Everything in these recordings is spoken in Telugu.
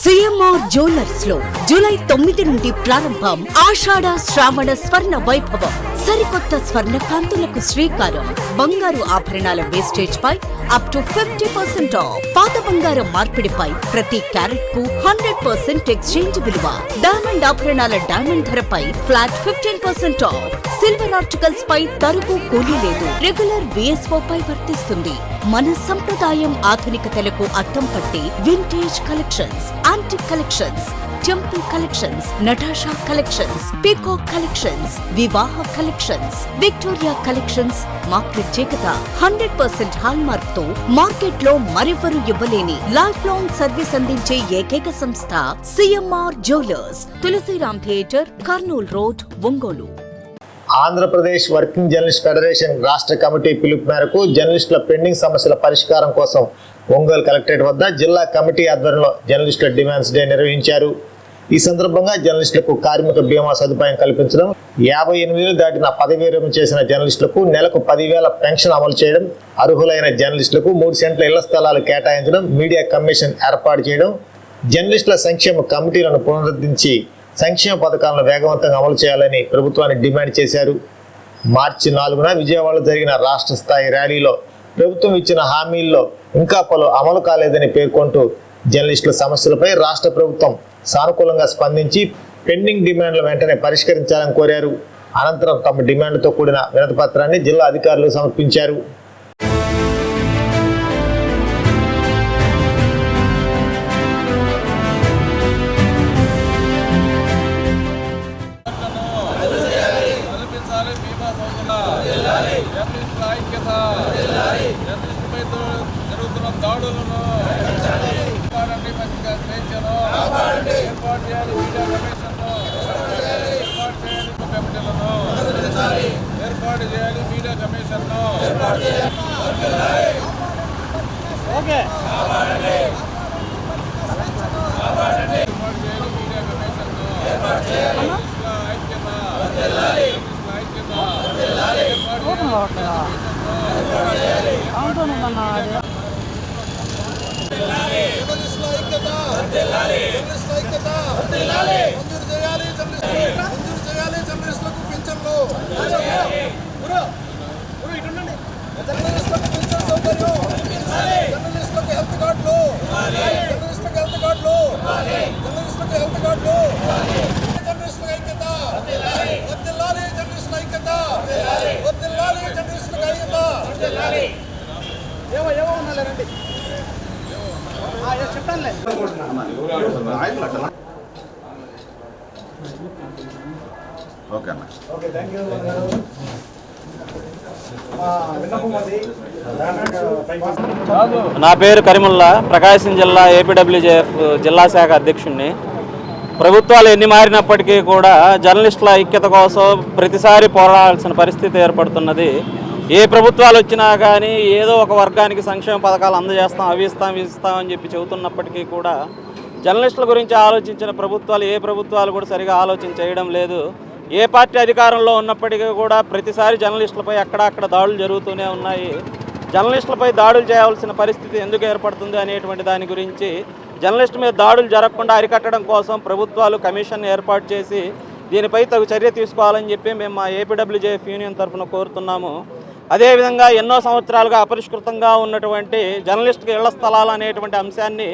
సిఎంఆర్ జ్యువెలర్స్ లో జూలై 9 నుండి ప్రారంభం ఆషాఢ శ్రావణ స్వర్ణ వైభవం. సరికొత్త స్వర్ణ కాంతులకు శ్రీకారం. బంగారు ఆభరణాల వేస్టేజ్ పై అప్ టు 50% ఆఫ్. పాత బంగారం మార్పిడిపై ప్రతి క్యారెట్ కు 100% ఎక్స్చేంజ్ విలువ. డైమండ్ ఆభరణాల డైమండ్ ధరపై ఫ్లాట్ 15% ఆఫ్. సిల్వర్ ఆర్టికల్స్ పై తరుగు కూలీ లేదు. రెగ్యులర్ విఎస్ఓ పై వర్తిస్తుంది. మన సంప్రదాయం ఆధునికతలకు అద్దం పట్టి vintage collections, antique collections, temple collections, Natasha collections, peacock collections, వివాహ కలెక్షన్స్, విక్టోరియా కలెక్షన్స్ మా ప్రత్యేకత. 100% హాల్ మార్క్ తో మార్కెట్ లో మరెవరూ ఇవ్వలేని లైఫ్ లాంగ్ సర్వీస్ అందించే ఏకైక సంస్థ CMR jewellers. Tulsiram theatre, Kurnool road, Ongole. Andhra Pradesh working journalist federation రాష్ట్ర కమిటీ పిలుపు మేరకు జర్నలిస్టుల పెండింగ్ సమస్యల పరిష్కారం కోసం ఒంగోలు కలెక్టరేట్ వద్ద జిల్లా కమిటీ ఆధ్వర్యంలో జర్నలిస్టుల డిమాండ్స్ డే నిర్వహించారు. ఈ సందర్భంగా జర్నలిస్టులకు కార్మిక బీమా సదుపాయం కల్పించడం, 58 దాటిన పదవీ విరమణ చేసిన జర్నలిస్టులకు నెలకు 10,000 పెన్షన్ అమలు చేయడం, అర్హులైన జర్నలిస్టులకు 3 సెంట్ల ఇళ్ల స్థలాలు కేటాయించడం, మీడియా కమిషన్ ఏర్పాటు చేయడం, జర్నలిస్టుల సంక్షేమ కమిటీలను పునరుద్ధరించి సంక్షేమ పథకాలను వేగవంతంగా అమలు చేయాలని ప్రభుత్వాన్ని డిమాండ్ చేశారు. మార్చి 4న విజయవాడలో జరిగిన రాష్ట్ర స్థాయి ర్యాలీలో ప్రభుత్వం ఇచ్చిన హామీల్లో ఇంకా పలు అమలు కాలేదని పేర్కొంటూ జర్నలిస్టుల సమస్యలపై రాష్ట్ర ప్రభుత్వం సానుకూలంగా స్పందించి పెండింగ్ డిమాండ్లు వెంటనే పరిష్కరించాలని కోరారు. అనంతరం తమ డిమాండ్లతో కూడిన వినతి పత్రాన్ని జిల్లా అధికారులు సమర్పించారు. జరుగుతున్న దాడులను స్వేచ్ఛను ఏర్పాటు చేయాలి. మీడియా కమిషన్ను కమిటీలను ఏర్పాటు చేయాలి. మీడియా కమిషన్ను ఓకే ఏర్పాటు చేయాలి. మీడియా కమిషన్ను ఐక్యత జర్నలిస్టులకు పింఛన్లు, జర్నలిస్టులకు పింఛన్ సౌకర్యం, జర్నలిస్టులకు హెల్త్ కార్డులు, జర్నలిస్టులకు హెల్త్ కార్డులు, జర్నలిస్టులకు హెల్త్ కార్డులు, జర్నలిస్టులకు ఐక్యత, వర్ధిల్లాలి జర్నలిస్టుల ఐక్యత, వర్ధిల్లాలి జర్నలిస్టులకు ఐక్యత. ఏమో ఉన్నారండి చెప్పండి. నా పేరు కరిముల్లా, ప్రకాశం జిల్లా ఏపీడబ్ల్యూజేఎఫ్ జిల్లా శాఖ అధ్యక్షుడిని. ప్రభుత్వాలు ఎన్ని మారినప్పటికీ కూడా జర్నలిస్టుల ఐక్యత కోసం ప్రతిసారి పోరాడాల్సిన పరిస్థితి ఏర్పడుతున్నది. ఏ ప్రభుత్వాలు వచ్చినా కానీ ఏదో ఒక వర్గానికి సంక్షేమ పథకాలు అందజేస్తాం, అవి ఇస్తామని చెప్పి చెబుతున్నప్పటికీ కూడా జర్నలిస్టుల గురించి ఆలోచించిన ప్రభుత్వాలు ఏ ప్రభుత్వాలు కూడా సరిగా ఆలోచన చేయడం లేదు. ఏ పార్టీ అధికారంలో ఉన్నప్పటికీ కూడా ప్రతిసారి జర్నలిస్టులపై అక్కడక్కడ దాడులు జరుగుతూనే ఉన్నాయి. జర్నలిస్టులపై దాడులు చేయాల్సిన పరిస్థితి ఎందుకు ఏర్పడుతుంది అనేటువంటి దాని గురించి, జర్నలిస్టు మీద దాడులు జరగకుండా అరికట్టడం కోసం ప్రభుత్వాలు కమిషన్ ఏర్పాటు చేసి దీనిపై తగు చర్య తీసుకోవాలని చెప్పి మేము మా ఏపీడబ్ల్యూజేఎఫ్ యూనియన్ తరఫున కోరుతున్నాము. అదేవిధంగా ఎన్నో సంవత్సరాలుగా అపరిష్కృతంగా ఉన్నటువంటి జర్నలిస్టుకి ఇళ్ల స్థలాలు అనేటువంటి అంశాన్ని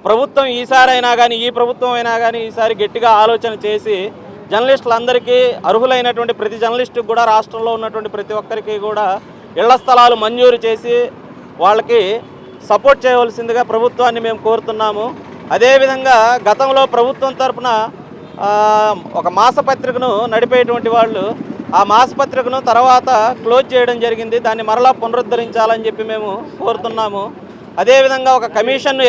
ప్రభుత్వం ఈసారైనా కానీ, ఈ ప్రభుత్వం అయినా కానీ ఈసారి గట్టిగా ఆలోచన చేసి జర్నలిస్టులందరికీ, అర్హులైనటువంటి ప్రతి జర్నలిస్టుకి కూడా, రాష్ట్రంలో ఉన్నటువంటి ప్రతి ఒక్కరికి కూడా ఇళ్ల స్థలాలు మంజూరు చేసి వాళ్ళకి సపోర్ట్ చేయవలసిందిగా ప్రభుత్వాన్ని మేము కోరుతున్నాము. అదేవిధంగా గతంలో ప్రభుత్వం తరఫున ఒక మాసపత్రికను నడిపేటువంటి వాళ్ళు ఆ మాసపత్రికను తర్వాత క్లోజ్ చేయడం జరిగింది. దాన్ని మరలా పునరుద్ధరించాలని చెప్పి మేము కోరుతున్నాము. అదేవిధంగా ఒక కమిషన్ను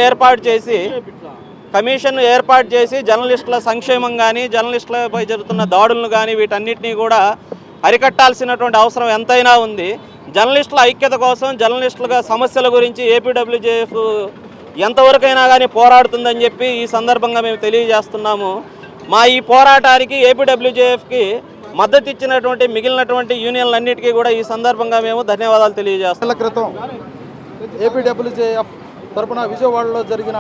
ఏర్పాటు చేసి జర్నలిస్టుల సంక్షేమం కానీ, జర్నలిస్టులపై జరుగుతున్న దాడులను కానీ వీటన్నిటినీ కూడా అరికట్టాల్సినటువంటి అవసరం ఎంతైనా ఉంది. జర్నలిస్టుల ఐక్యత కోసం, జర్నలిస్టుల సమస్యల గురించి ఏపీడబ్ల్యూజేఎఫ్ ఎంతవరకైనా కానీ పోరాడుతుందని చెప్పి ఈ సందర్భంగా మేము తెలియజేస్తున్నాము. మా ఈ పోరాటానికి ఏపీడబ్ల్యూజేఎఫ్కి మద్దతు ఇచ్చినటువంటి మిగిలినటువంటి యూనియన్లన్నిటికీ కూడా ఈ సందర్భంగా మేము ధన్యవాదాలు తెలియజేస్తాం. క్రితం ఏపీడబ్ల్యూజేఎఫ్ తరపున విజయవాడలో జరిగిన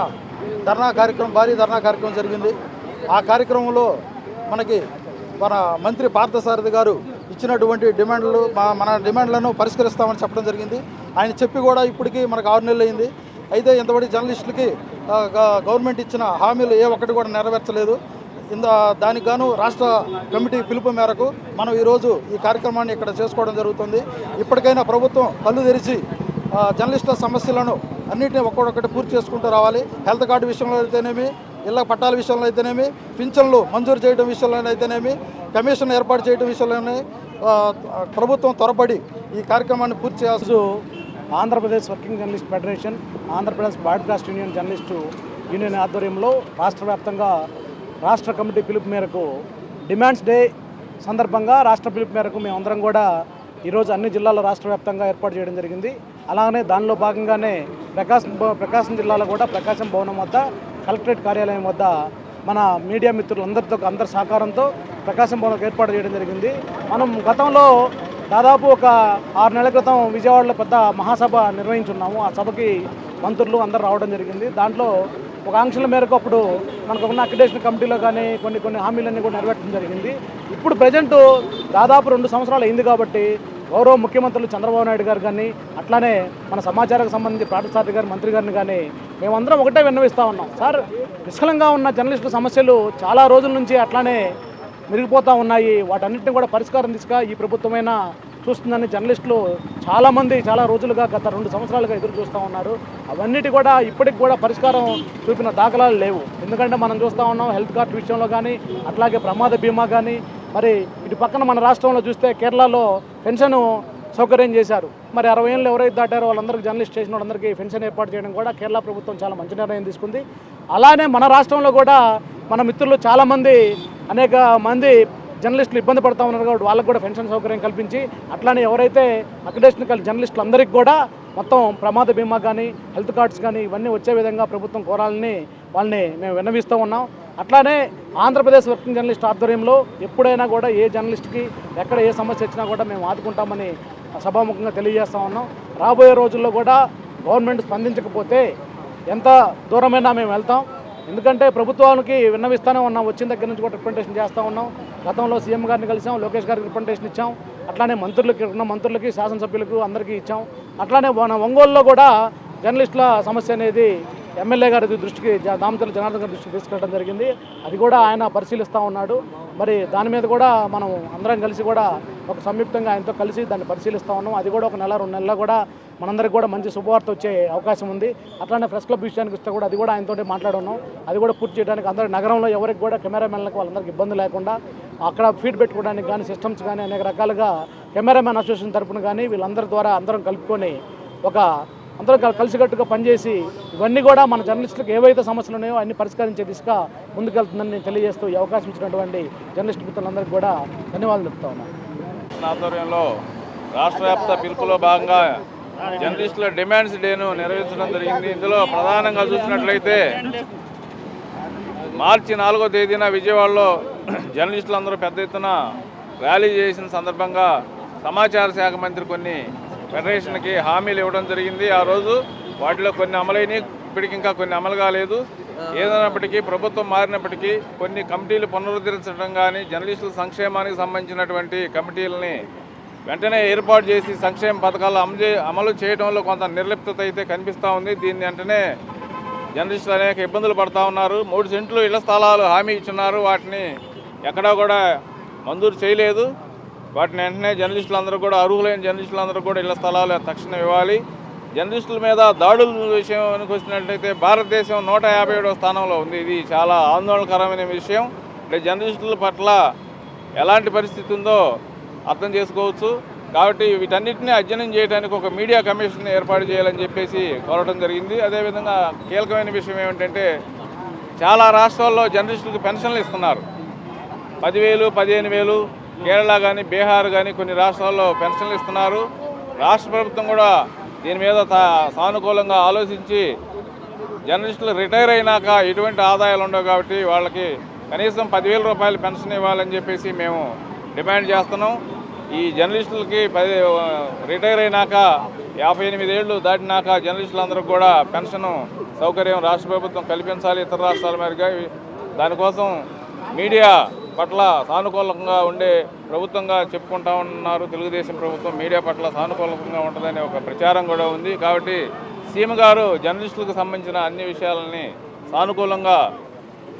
భారీ ధర్నా కార్యక్రమం జరిగింది. ఆ కార్యక్రమంలో మనకి మన మంత్రి పార్థసారథి గారు ఇచ్చినటువంటి డిమాండ్లు మన డిమాండ్లను పరిష్కరిస్తామని చెప్పడం జరిగింది. ఆయన చెప్పి కూడా ఇప్పటికీ మనకు 6 నెలలు అయింది. అయితే ఇంతవరకు జర్నలిస్టులకి గవర్నమెంట్ ఇచ్చిన హామీలు ఏ ఒక్కటి కూడా నెరవేర్చలేదు. దానికి గాను రాష్ట్ర కమిటీ పిలుపు మేరకు మనం ఈరోజు ఈ కార్యక్రమాన్ని ఇక్కడ చేసుకోవడం జరుగుతుంది. ఇప్పటికైనా ప్రభుత్వం కళ్ళు తెరిచి జర్నలిస్టుల సమస్యలను అన్నింటినీ ఒక్కొక్కటి పూర్తి చేసుకుంటూ రావాలి. హెల్త్ కార్డు విషయంలో అయితేనేమి, ఇళ్ల పట్టాల విషయంలో అయితేనేమి, పింఛన్లు మంజూరు చేయడం విషయంలో అయితేనేమి, కమిషన్ ఏర్పాటు చేయడం విషయంలోనే ప్రభుత్వం త్వరపడి ఈ కార్యక్రమాన్ని పూర్తి చేస్తూ Andhra Pradesh working journalist federation, Andhra Pradesh broadcast union journalist union ఆధ్వర్యంలో రాష్ట్ర వ్యాప్తంగా రాష్ట్ర కమిటీ పిలుపు మేరకు డిమాండ్స్ డే సందర్భంగా రాష్ట్ర పిలుపు మేరకు మేమందరం కూడా ఈరోజు అన్ని జిల్లాల్లో రాష్ట్ర వ్యాప్తంగా ఏర్పాటు చేయడం జరిగింది. అలానే దానిలో భాగంగానే ప్రకాశం జిల్లాలో కూడా ప్రకాశం భవనం వద్ద కలెక్టరేట్ కార్యాలయం వద్ద మన మీడియా మిత్రులందరితో అందరి సహకారంతో ప్రకాశం భవనం ఏర్పాటు చేయడం జరిగింది. మనం గతంలో దాదాపు ఒక 6 నెలల క్రితం విజయవాడలో పెద్ద మహాసభ నిర్వహించున్నాము. ఆ సభకి మంత్రులు అందరూ రావడం జరిగింది. దాంట్లో ఒక ఆంక్షల మేరకు అప్పుడు మనకు ఉన్న అక్రిడేషన్ కమిటీలో కానీ కొన్ని హామీలన్నీ కూడా నెరవేర్చడం జరిగింది. ఇప్పుడు ప్రజెంట్ దాదాపు 2 సంవత్సరాలు అయింది కాబట్టి గౌరవ ముఖ్యమంత్రులు చంద్రబాబు నాయుడు గారు కానీ అట్లానే మన సమాచారానికి సంబంధించి పార్థసారథి గారు మంత్రి గారిని కానీ మేమందరం ఒకటే విన్నవిస్తూ ఉన్నాం. సార్, నిష్కలంగా ఉన్న జర్నలిస్టుల సమస్యలు చాలా రోజుల నుంచి అట్లానే మెరిగిపోతూ ఉన్నాయి. వాటన్నిటిని కూడా పరిష్కారం దిశగా ఈ ప్రభుత్వమైనా చూస్తుందని జర్నలిస్టులు చాలామంది చాలా రోజులుగా గత 2 సంవత్సరాలుగా ఎదురు చూస్తూ ఉన్నారు. అవన్నిటి కూడా ఇప్పటికి కూడా పరిష్కారం చూపిన దాఖలాలు లేవు. ఎందుకంటే మనం చూస్తూ ఉన్నాం హెల్త్ కార్డు విషయంలో కానీ, అట్లాగే ప్రమాద బీమా కానీ, మరి ఇటు పక్కన మన రాష్ట్రంలో చూస్తే కేరళలో పెన్షన్ సౌకర్యం చేశారు. మరి 60 ఏళ్ళు ఎవరైతే దాటారో వాళ్ళందరికీ జర్నలిస్ట్ చేసిన వాళ్ళందరికీ పెన్షన్ ఏర్పాటు చేయడం కూడా కేరళ ప్రభుత్వం చాలా మంచి నిర్ణయం తీసుకుంది. అలానే మన రాష్ట్రంలో కూడా మన మిత్రులు చాలామంది అనేక మంది జర్నలిస్టులు ఇబ్బంది పడుతూ ఉన్నారు కాబట్టి వాళ్ళకు కూడా పెన్షన్ సౌకర్యం కల్పించి, అట్లానే ఎవరైతే అక్రిడేషన్ జర్నలిస్టులు అందరికీ కూడా మొత్తం ప్రమాద బీమా కానీ, హెల్త్ కార్డ్స్ కానీ ఇవన్నీ వచ్చే విధంగా ప్రభుత్వం కోరాలని వాళ్ళని మేము విన్నవిస్తూ ఉన్నాం. అట్లానే ఆంధ్రప్రదేశ్ వర్కింగ్ జర్నలిస్ట్ ఆధ్వర్యంలో ఎప్పుడైనా కూడా ఏ జర్నలిస్ట్కి ఎక్కడ ఏ సమస్య వచ్చినా కూడా మేము ఆదుకుంటామని సభాముఖంగా తెలియజేస్తూ ఉన్నాం. రాబోయే రోజుల్లో కూడా గవర్నమెంట్ స్పందించకపోతే ఎంత దూరమైనా మేము వెళ్తాం. ఎందుకంటే ప్రభుత్వానికి విన్నవిస్తూనే ఉన్నాం. వచ్చిన దగ్గర నుంచి కూడా రిప్రజెంటేషన్ చేస్తూ ఉన్నాం. గతంలో సీఎం గారిని కలిసాం, లోకేష్ గారికి రిప్రజెంటేషన్ ఇచ్చాం. అట్లానే మంత్రులకి శాసనసభ్యులకు అందరికీ ఇచ్చాం. అట్లానే మన ఒంగోలులో కూడా జర్నలిస్టుల సమస్య అనేది ఎమ్మెల్యే గారి దృష్టికి, దామచర్ల జనార్దన్ గారి దృష్టికి తీసుకెళ్ళడం జరిగింది. అది కూడా ఆయన పరిశీలిస్తూ ఉన్నాడు. మరి దాని మీద కూడా మనం అందరం కలిసి కూడా ఒక సంయుక్తంగా ఆయనతో కలిసి దాన్ని పరిశీలిస్తూ ఉన్నాం. అది కూడా ఒక 1-2 నెలల్లో కూడా మనందరికి కూడా మంచి శుభవార్త వచ్చే అవకాశం ఉంది. అట్లానే ప్రెస్ క్లబ్ విషయానికి వస్తే కూడా అది కూడా ఆయనతో మాట్లాడున్నాం. అది కూడా పూర్తి చేయడానికి అందరి నగరంలో ఎవరికి కూడా కెమెరామెన్లకు వాళ్ళందరికీ ఇబ్బంది లేకుండా అక్కడ ఫీడ్ పెట్టుకోవడానికి కానీ, సిస్టమ్స్ కానీ అనేక రకాలుగా కెమెరామెన్ అసోసియేషన్ తరఫున కానీ వీళ్ళందరి ద్వారా అందరం కలుపుకొని అందరం కలిసికట్టుగా పనిచేసి ఇవన్నీ కూడా మన జర్నలిస్టులకు ఏవైతే సమస్యలు ఉన్నాయో అన్ని పరిష్కరించే దిశగా ముందుకెళ్తుందని నేను తెలియజేస్తూ ఈ అవకాశం ఇచ్చినటువంటి జర్నలిస్ట్ మిత్రులందరికీ కూడా ధన్యవాదాలు చెప్తా ఉన్నాను. ఆధ్వర్యంలో రాష్ట్ర వ్యాప్త పిలుపులో భాగంగా జర్నలిస్టుల డిమాండ్స్ డేను నిర్వహించడం జరిగింది. ఇందులో ప్రధానంగా చూసినట్లయితే మార్చి 4వ తేదీన విజయవాడలో జర్నలిస్టులందరూ పెద్ద ఎత్తున ర్యాలీ చేసిన సందర్భంగా సమాచార శాఖ మంత్రి కొన్ని ఫెడరేషన్కి హామీలు ఇవ్వడం జరిగింది. ఆ రోజు వాటిలో కొన్ని అమలైనవి, ఇప్పటికి ఇంకా కొన్ని అమలు కాలేదు. ఏదైనప్పటికీ ప్రభుత్వం మారినప్పటికీ కొన్ని కమిటీలు పునరుద్ధరించడం కానీ, జర్నలిస్టుల సంక్షేమానికి సంబంధించినటువంటి కమిటీలని వెంటనే ఏర్పాటు చేసి సంక్షేమ పథకాలు అమలు చేయడంలో కొంత నిర్లిప్తత అయితే కనిపిస్తూ ఉంది. దీన్ని వెంటనే జర్నలిస్టులు అనేక ఇబ్బందులు పడుతూ ఉన్నారు. 3 సెంట్లు ఇళ్ల స్థలాలు హామీ ఇచ్చున్నారు, వాటిని ఎక్కడా కూడా మంజూరు చేయలేదు. వాటిని వెంటనే జర్నలిస్టులందరూ కూడా, అర్హులైన జర్నలిస్టులందరూ కూడా ఇళ్ల స్థలాలు తక్షణం ఇవ్వాలి. జర్నలిస్టుల మీద దాడుల విషయానికి వచ్చినట్లయితే భారతదేశం 157వ స్థానంలో ఉంది. ఇది చాలా ఆందోళనకరమైన విషయం. అంటే జర్నలిస్టుల పట్ల ఎలాంటి పరిస్థితి ఉందో అర్థం చేసుకోవచ్చు. కాబట్టి వీటన్నిటిని అధ్యయనం చేయడానికి ఒక మీడియా కమిషన్ ఏర్పాటు చేయాలని చెప్పేసి కోరడం జరిగింది. అదేవిధంగా కీలకమైన విషయం ఏమిటంటే చాలా రాష్ట్రాల్లో జర్నలిస్టులకు పెన్షన్లు ఇస్తున్నారు. 10,000, 15,000 కేరళ కానీ, బీహార్ కానీ కొన్ని రాష్ట్రాల్లో పెన్షన్లు ఇస్తున్నారు. రాష్ట్ర ప్రభుత్వం కూడా దీని మీద సానుకూలంగా ఆలోచించి జర్నలిస్టులు రిటైర్ అయినాక ఎటువంటి ఆదాయాలు ఉండవు కాబట్టి వాళ్ళకి కనీసం 10,000 రూపాయలు పెన్షన్ ఇవ్వాలని చెప్పేసి మేము డిమాండ్ చేస్తున్నాం. ఈ జర్నలిస్టులకి రిటైర్ అయినాక 58 ఏళ్ళు దాటినాక జర్నలిస్టులందరికీ కూడా పెన్షన్ సౌకర్యం రాష్ట్ర ప్రభుత్వం కల్పించాలి ఇతర రాష్ట్రాల మేరగా. దానికోసం మీడియా పట్ల సానుకూలంగా ఉండే ప్రభుత్వంగా చెప్పుకుంటా ఉన్నారు. తెలుగుదేశం ప్రభుత్వం మీడియా పట్ల సానుకూలంగా ఉంటుందనే ఒక ప్రచారం కూడా ఉంది. కాబట్టి సీఎం గారు జర్నలిస్టులకు సంబంధించిన అన్ని విషయాలని సానుకూలంగా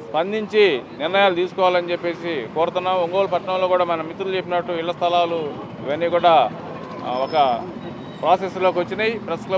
స్పందించి నిర్ణయాలు తీసుకోవాలని చెప్పేసి కోరుతున్నాం. ఒంగోలు పట్టణంలో కూడా మన మిత్రులు చెప్పినట్టు ఇళ్ల స్థలాలు ఇవన్నీ కూడా ఒక ప్రాసెస్లోకి వచ్చినాయి. Press club